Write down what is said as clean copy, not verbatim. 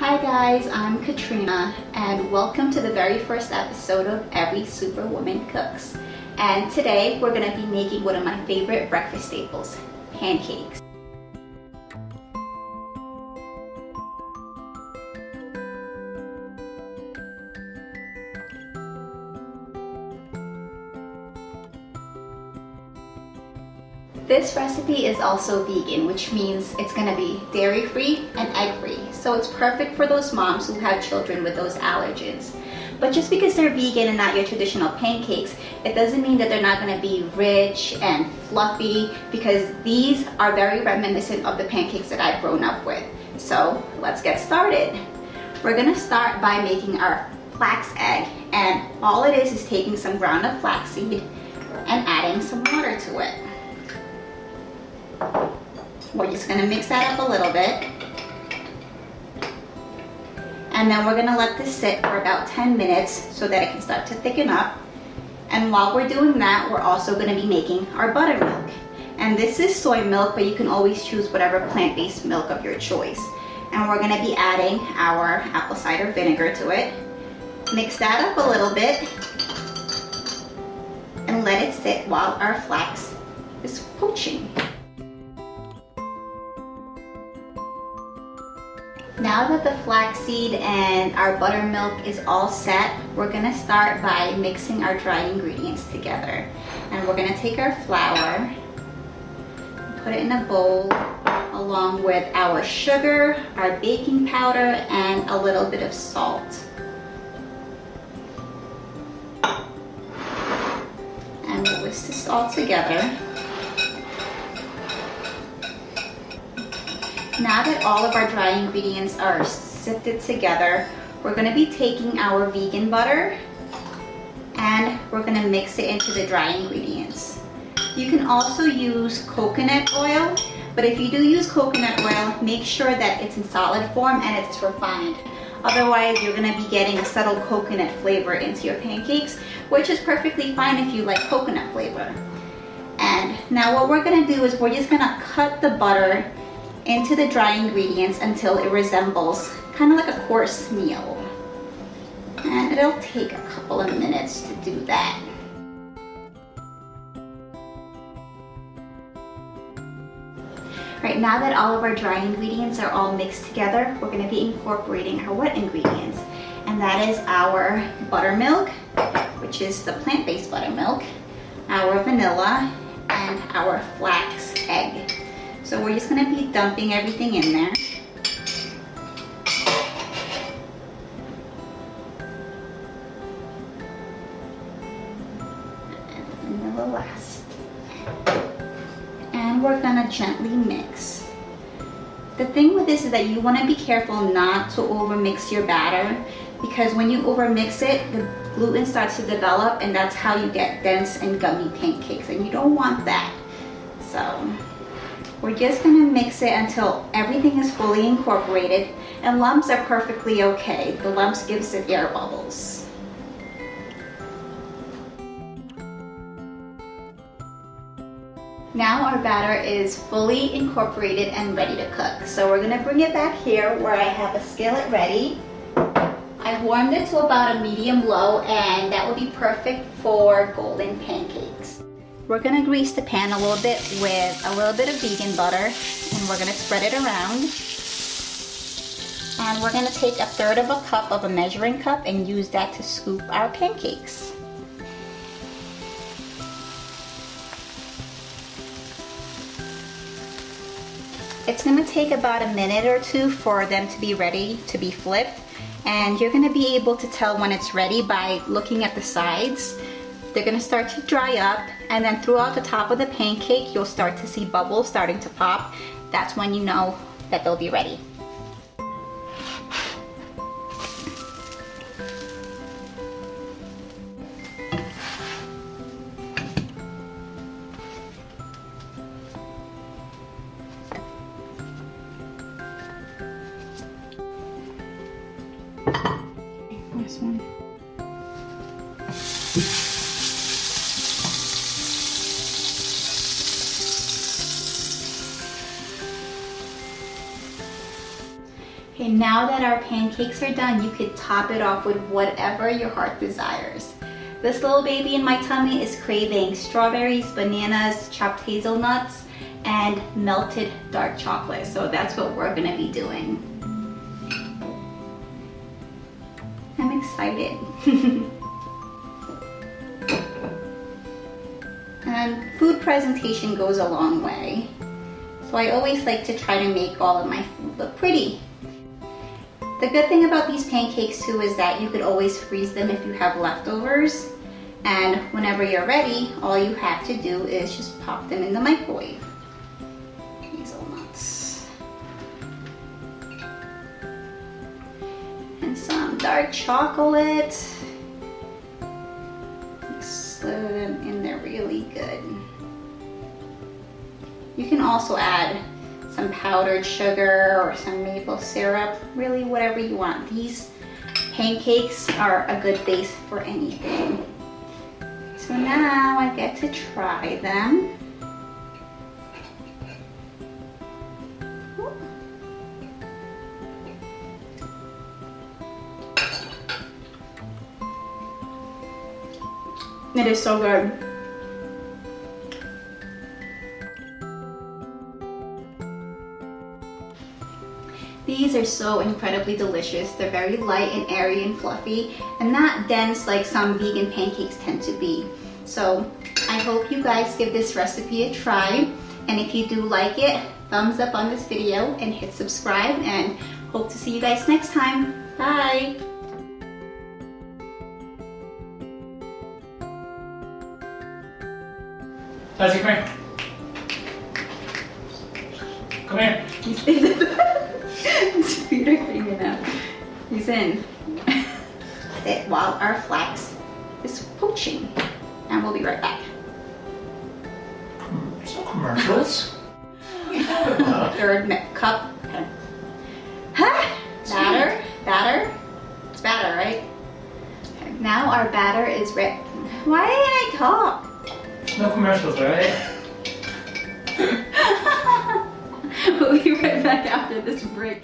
Hi guys, I'm Katrina and welcome to the very first episode of Every Superwoman Cooks. And today we're going to be making one of my favorite breakfast staples, pancakes. This recipe is also vegan, which means it's going to be dairy-free and egg-free. So it's perfect for those moms who have children with those allergens. But just because they're vegan and not your traditional pancakes, it doesn't mean that they're not going to be rich and fluffy, because these are very reminiscent of the pancakes that I've grown up with. So let's get started. We're going to start by making our flax egg, and all it is taking some ground up flaxseed and adding some water to it. We're just going to mix that up a little bit, and then we're going to let this sit for about 10 minutes so that it can start to thicken up. And while we're doing that, we're also going to be making our buttermilk, and this is soy milk, but you can always choose whatever plant-based milk of your choice. And we're going to be adding our apple cider vinegar to it. Mix that up a little bit and let it sit while our flax is poaching. Now that the flaxseed and our buttermilk is all set, we're going to start by mixing our dry ingredients together. And we're going to take our flour, put it in a bowl, along with our sugar, our baking powder, and a little bit of salt. And we'll whisk this all together. Now that all of our dry ingredients are sifted together, we're going to be taking our vegan butter and we're going to mix it into the dry ingredients. You can also use coconut oil, but if you do use coconut oil, make sure that it's in solid form and it's refined. Otherwise, you're going to be getting a subtle coconut flavor into your pancakes, which is perfectly fine if you like coconut flavor. And now what we're going to do is we're just going to cut the butter into the dry ingredients until it resembles kind of like a course meal. And it'll take a couple of minutes to do that. Right, now that all of our dry ingredients are all mixed together, we're going to be incorporating our wet ingredients. And that is our buttermilk, which is the plant-based buttermilk, our vanilla, and our flax egg. So we're just going to be dumping everything in there. And vanilla last. And we're going to gently mix. The thing with this is that you want to be careful not to overmix your batter, because when you overmix it, the gluten starts to develop, and that's how you get dense and gummy pancakes, and you don't want that. So we're just going to mix it until everything is fully incorporated, and lumps are perfectly okay. The lumps gives it air bubbles. Now our batter is fully incorporated and ready to cook. So we're going to bring it back here where I have a skillet ready. I've warmed it to about a medium low, and that will be perfect for golden pancakes. We're going to grease the pan a little bit with a little bit of vegan butter, and we're going to spread it around. And we're going to take 1/3 of a cup of a measuring cup and use that to scoop our pancakes. It's going to take about a minute or two for them to be ready to be flipped, and you're going to be able to tell when it's ready by looking at the sides. They're going to start to dry up, and then throughout the top of the pancake you'll start to see bubbles starting to pop. That's when you know that they'll be ready. This one. Okay, now that our pancakes are done, you could top it off with whatever your heart desires. This little baby in my tummy is craving strawberries, bananas, chopped hazelnuts, and melted dark chocolate. So that's what we're gonna be doing. I'm excited. And food presentation goes a long way. So I always like to try to make all of my food look pretty. The good thing about these pancakes too is that you could always freeze them if you have leftovers. And whenever you're ready, all you have to do is just pop them in the microwave. Hazelnuts. And some dark chocolate. Mix them in there really good. You can also add some powdered sugar or some maple syrup, really whatever you want. These pancakes are a good base for anything. So now I get to try them. It is so good. These are so incredibly delicious. They're very light and airy and fluffy and not dense like some vegan pancakes tend to be. So I hope you guys give this recipe a try. And if you do like it, thumbs up on this video and hit subscribe, and hope to see you guys next time. Bye! Tassie, come here. Come here. He's in. His feet are hanging out. He's in. Sit while our flax is poaching. And we'll be right back. Some commercials. Third cup. Okay. Huh? Batter. Batter. It's batter, right? Okay. Now our batter is ready. Why didn't I talk? No commercials, right? We'll be right back after this break.